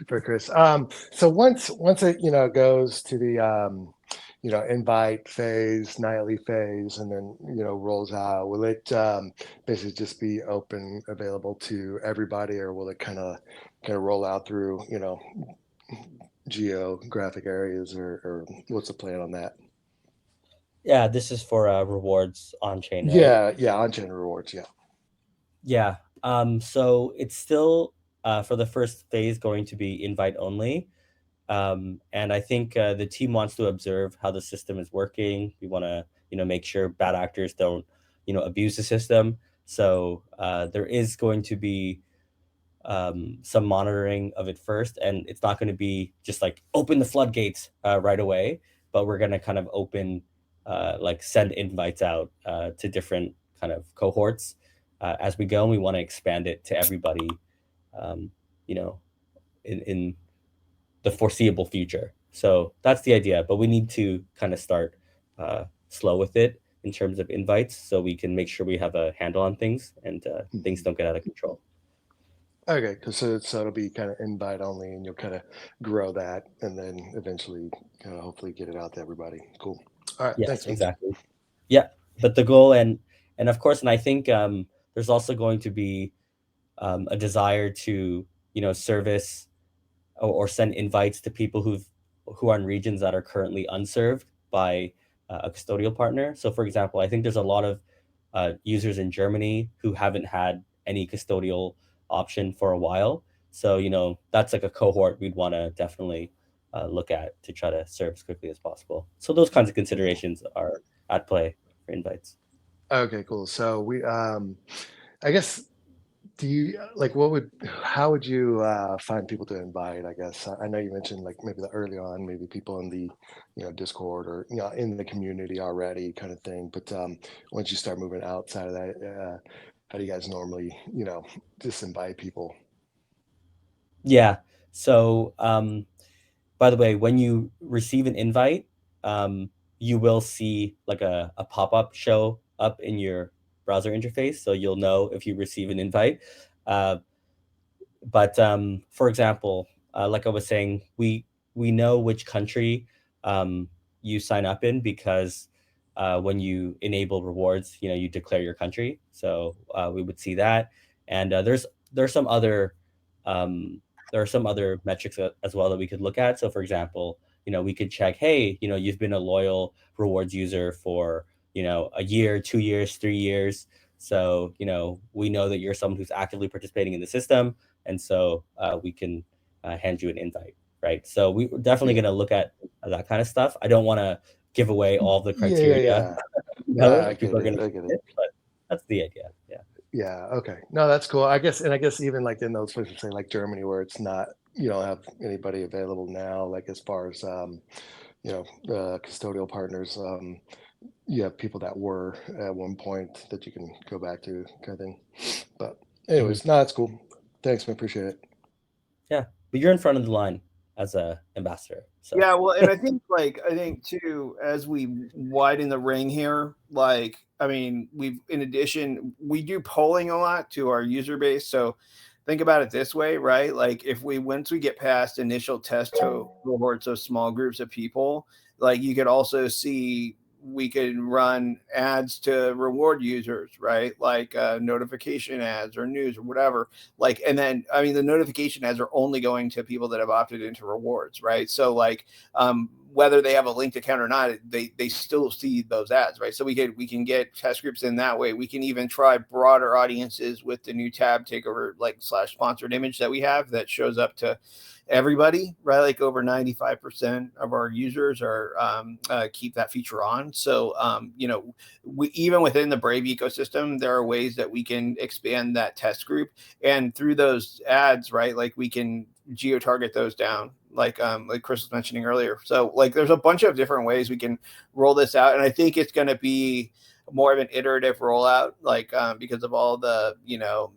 For Chris. So once it goes to the invite phase, nightly phase, and then rolls out, will it basically just be open, available to everybody, or will it kind of roll out through geographic areas, or what's the plan on that? Yeah, this is for rewards on chain. Right? Yeah, on chain rewards. Yeah. So it's still for the first phase going to be invite only. And I think the team wants to observe how the system is working. We want to, make sure bad actors don't, abuse the system. So there is going to be some monitoring of it first, and it's not going to be just like open the floodgates right away, but we're going to kind of open, send invites out to different kind of cohorts as we go. And we want to expand it to everybody, in the foreseeable future. So that's the idea, but we need to kind of start slow with it in terms of invites so we can make sure we have a handle on things and things don't get out of control. Okay, so it'll be kind of invite only, and you'll kind of grow that, and then eventually kind of hopefully get it out to everybody. Cool. All right, yes, thanks. Exactly. Yeah, but the goal and of course, and I think there's also going to be a desire to service or send invites to people who are in regions that are currently unserved by a custodial partner. So, for example, I think there's a lot of users in Germany who haven't had any custodial option for a while. So, that's like a cohort we'd want to definitely look at to try to serve as quickly as possible. So those kinds of considerations are at play for invites. Okay, cool. So we, I guess, do you how would you find people to invite? I guess I know you mentioned like maybe early on, maybe people in the Discord or in the community already kind of thing. But once you start moving outside of that, how do you guys normally just invite people? Yeah. So by the way, when you receive an invite, you will see like a pop-up show up in your browser interface, so you'll know if you receive an invite. But for example, like I was saying, we know which country you sign up in because when you enable rewards, you declare your country. So we would see that, and there's some other there are some other metrics as well that we could look at. So for example, we could check, hey, you've been a loyal rewards user for a year, 2 years, 3 years. So we know that you're someone who's actively participating in the system, and so we can hand you an invite, right? So we're definitely going to look at that kind of stuff. I don't want to give away all the criteria. I get People are it. going I to, get it. but that's the idea. Yeah. Yeah. Okay. No, that's cool. I guess even like in those places, say like Germany, where it's not, you don't have anybody available now, like as far as custodial partners, you have people that were at one point that you can go back to, kind of thing. But anyways, no, that's cool. Thanks, man. Appreciate it. Yeah, but you're in front of the line as a ambassador. So. Yeah, well, and I think too, as we widen the ring here, I mean, in addition, we do polling a lot to our user base. So think about it this way, right? Like once we get past initial test cohorts of small groups of people, like you could also see we could run ads to reward users, right? Like notification ads or news or whatever. And then, I mean, the notification ads are only going to people that have opted into rewards, right? So whether they have a linked account or not, they still see those ads, right? So we can get test groups in that way. We can even try broader audiences with the new tab takeover / sponsored image that we have that shows up to everybody, right? Like over 95% of our users are keep that feature on. So we, even within the Brave ecosystem, there are ways that we can expand that test group, and through those ads, right? Like we can geo target those down, like Chris was mentioning earlier. So there's a bunch of different ways we can roll this out, and I think it's going to be more of an iterative rollout, because of all the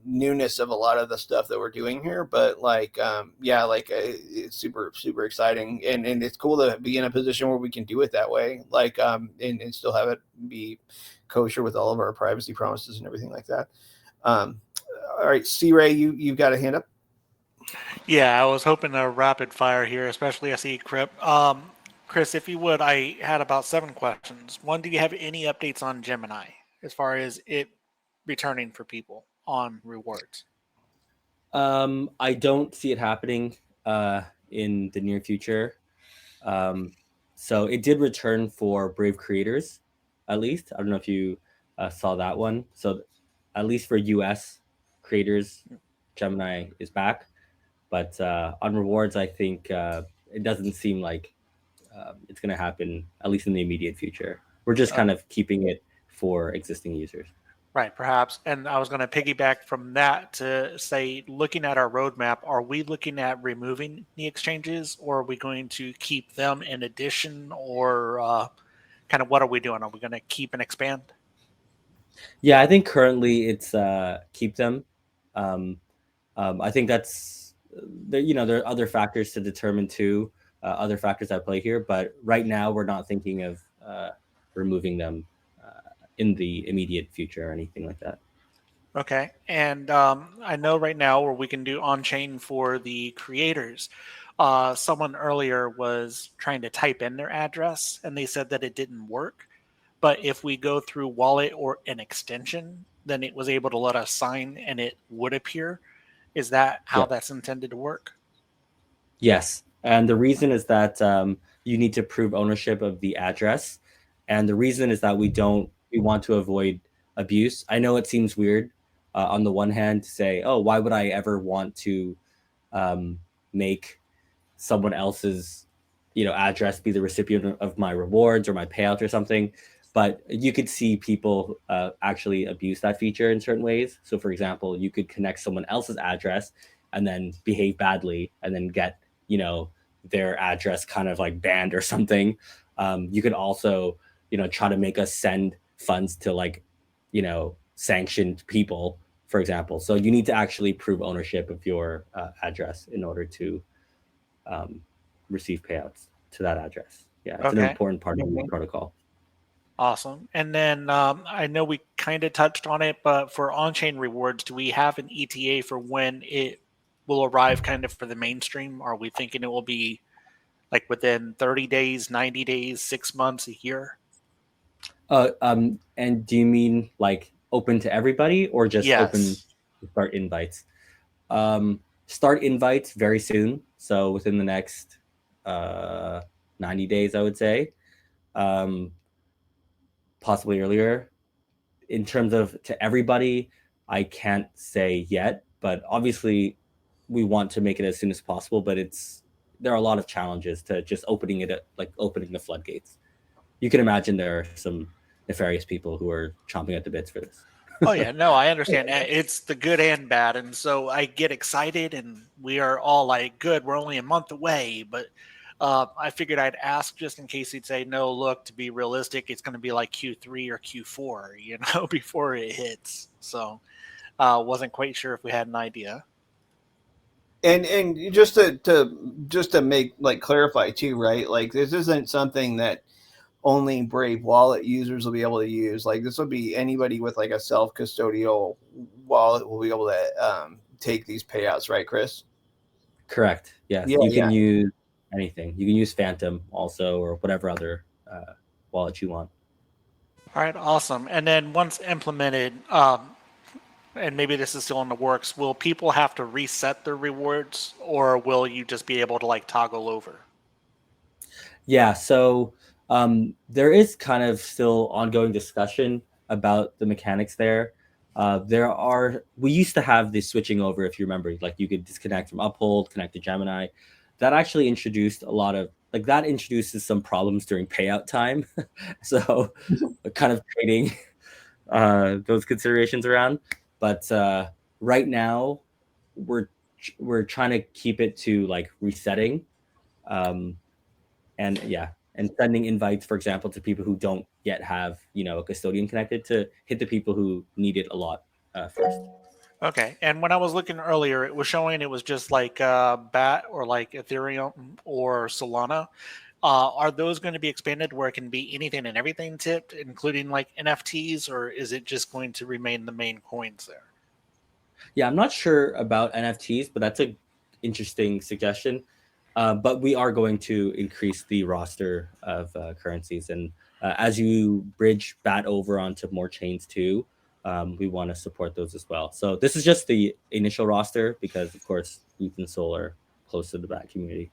newness of a lot of the stuff that we're doing here. But it's super exciting, and it's cool to be in a position where we can do it that way, and still have it be kosher with all of our privacy promises and everything like that. All right, C-Ray, you've got a hand up. Yeah, I was hoping to rapid fire here, especially I see Crip. Chris, if you would, I had about 7 questions. One, do you have any updates on Gemini as far as it returning for people on rewards? I don't see it happening in the near future. So it did return for Brave creators, at least. I don't know if you saw that one. So at least for US creators, Gemini is back. But on rewards, I think it doesn't seem like it's going to happen, at least in the immediate future. We're just kind of keeping it for existing users. Right, perhaps. And I was going to piggyback from that to say, looking at our roadmap, are we looking at removing the exchanges, or are we going to keep them in addition, or kind of what are we doing? Are we going to keep and expand? Yeah, I think currently it's keep them. I think that's, there are other factors to determine too, other factors at play here, but right now we're not thinking of removing them in the immediate future or anything like that. Okay, and I know right now where we can do on-chain for the creators. Someone earlier was trying to type in their address, and they said that it didn't work. But if we go through Wallet or an extension, then it was able to let us sign, and it would appear. Is that how that's intended to work? Yes, and the reason is that you need to prove ownership of the address, and the reason is that we want to avoid abuse. I know it seems weird on the one hand to say, oh, why would I ever want to make someone else's address be the recipient of my rewards or my payouts or something? But you could see people actually abuse that feature in certain ways. So for example, you could connect someone else's address and then behave badly and then get their address kind of like banned or something. You could also try to make us send funds to sanctioned people, for example. So you need to actually prove ownership of your address in order to receive payouts to that address. Yeah, it's an important part of the protocol. Awesome. And then I know we kind of touched on it, but for on-chain rewards, do we have an ETA for when it will arrive kind of for the mainstream? Are we thinking it will be like within 30 days, 90 days, 6 months, a year? And do you mean like open to everybody or just open Yes. to start invites? Start invites very soon. So within the next 90 days, I would say, possibly earlier. In terms of to everybody, I can't say yet, but obviously we want to make it as soon as possible, but there are a lot of challenges to just opening it, like opening the floodgates. You can imagine there are some nefarious people who are chomping at the bits for this. Oh yeah, no, I understand. It's the good and bad, and so I get excited, and we are all like, "Good, we're only a month away." But I figured I'd ask just in case he'd say, "No, look, to be realistic, it's going to be like Q3 or Q4, you know, before it hits." So wasn't quite sure if we had an idea. And just to make like clarify too, right? Like this isn't something that only Brave Wallet users will be able to use. Like this will be anybody with like a self-custodial wallet will be able to take these payouts, right, Chris? Correct. Yes. Yeah, You can use anything. You can use Phantom also, or whatever other wallet you want. All right, awesome. And then once implemented, and maybe this is still in the works, will people have to reset their rewards, or will you just be able to like toggle over? Yeah, so there is kind of still ongoing discussion about the mechanics there. We used to have this switching over, if you remember, like you could disconnect from Uphold, connect to Gemini. That actually introduced that introduces some problems during payout time. So kind of trading those considerations around. But right now we're trying to keep it to like resetting. And sending invites, for example, to people who don't yet have a custodian connected, to hit the people who need it a lot first. Okay, and when I was looking earlier, it was showing it was just like BAT or like Ethereum or Solana. Are those going to be expanded where it can be anything and everything tipped, including like NFTs, or is it just going to remain the main coins there? Yeah, I'm not sure about NFTs, but that's an interesting suggestion. But we are going to increase the roster of currencies. And as you bridge BAT over onto more chains too, we want to support those as well. So this is just the initial roster because, of course, ETH and Sol are close to the BAT community.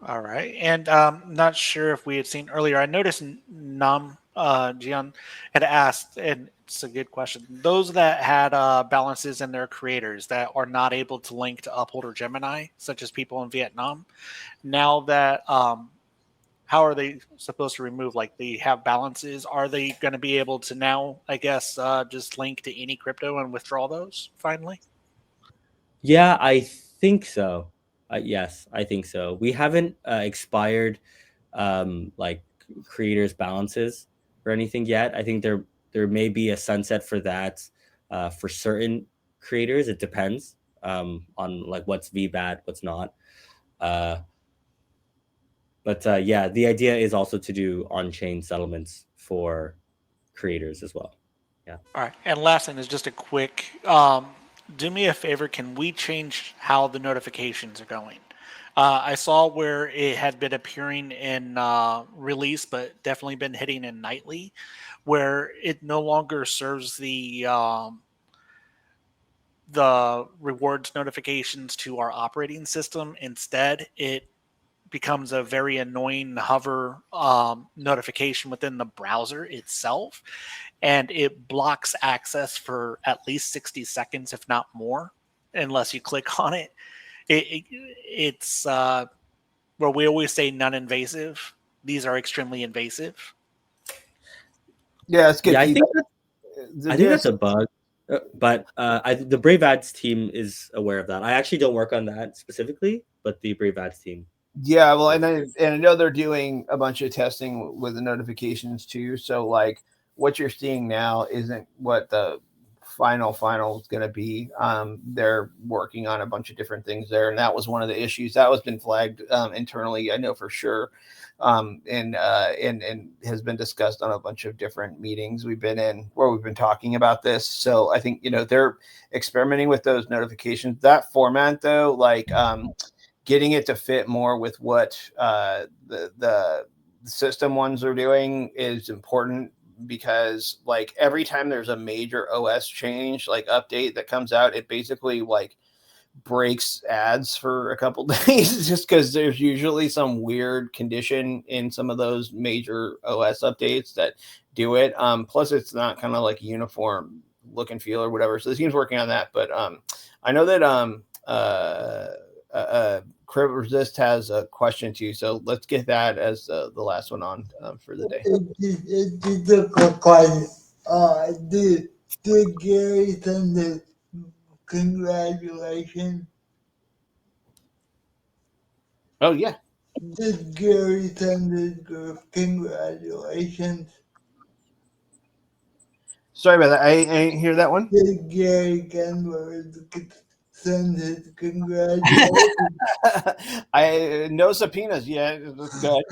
All right. And not sure if we had seen earlier, I noticed Nam Jian had asked, and it's a good question, those that had balances in their creators that are not able to link to Uphold or Gemini, such as people in Vietnam, now that how are they supposed to remove, like they have balances, are they going to be able to now, I guess, just link to any crypto and withdraw those finally? Yeah, I think so. Yes, I think so. We haven't expired like creators' balances or anything yet. I think there may be a sunset for that for certain creators. It depends on like what's VBAT, what's not. But yeah, the idea is also to do on-chain settlements for creators as well. Yeah. All right. And last thing is just a quick, do me a favor. Can we change how the notifications are going? I saw where it had been appearing in release, but definitely been hitting in nightly, where it no longer serves the rewards notifications to our operating system. Instead, it becomes a very annoying hover notification within the browser itself, and it blocks access for at least 60 seconds, if not more, unless you click on it. It's where we always say non-invasive. These are extremely invasive. Yeah, it's good. Yeah, I think that's a bug. But the Brave Ads team is aware of that. I actually don't work on that specifically, but the Brave Ads team. Yeah, well, and I know they're doing a bunch of testing with the notifications too. So like what you're seeing now isn't what the final is going to be. They're working on a bunch of different things there, and that was one of the issues that was been flagged internally. I know for sure, and has been discussed on a bunch of different meetings we've been in where we've been talking about this. So I think they're experimenting with those notifications. That format though, like getting it to fit more with what the system ones are doing is important, because like every time there's a major OS change, like update that comes out, it basically like breaks ads for a couple days just because there's usually some weird condition in some of those major OS updates that do it. Plus it's not kind of like uniform look and feel or whatever. So the team's working on that. But I know that Crib Resist has a question too, so let's get that as the last one on for the day. It's just a quick question. Did Gary send the congratulations? Oh yeah. Did Gary send the congratulations? Sorry about that. I didn't hear that one. Did Gary Kenworth send his congratulations? No subpoenas yet. Good.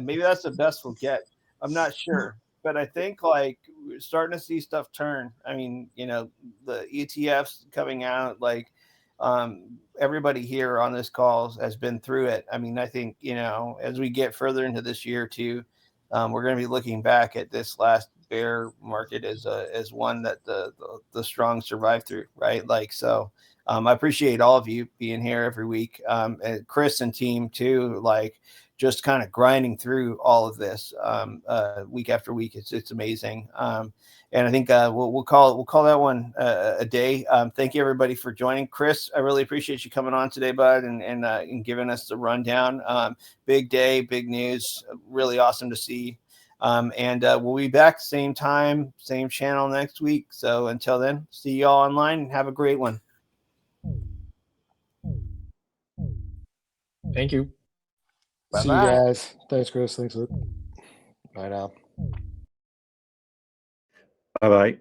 Maybe that's the best we'll get. I'm not sure, but I think like we're starting to see stuff turn. I mean, the ETFs coming out, like everybody here on this call has been through it. I mean, I think as we get further into this year too, we're going to be looking back at this last bear market as one that the strong survive through, right? Like so. I appreciate all of you being here every week, and Chris and team too. Like just kind of grinding through all of this week after week. It's amazing, and I think we'll call that one a day. Thank you everybody for joining. Chris, I really appreciate you coming on today, bud, and giving us the rundown. Big day, big news. Really awesome to see. And we'll be back same time, same channel next week. So until then, see you all online and have a great one. Thank you. See you guys. Thanks, Chris. Thanks, Luke. Bye now. Bye bye.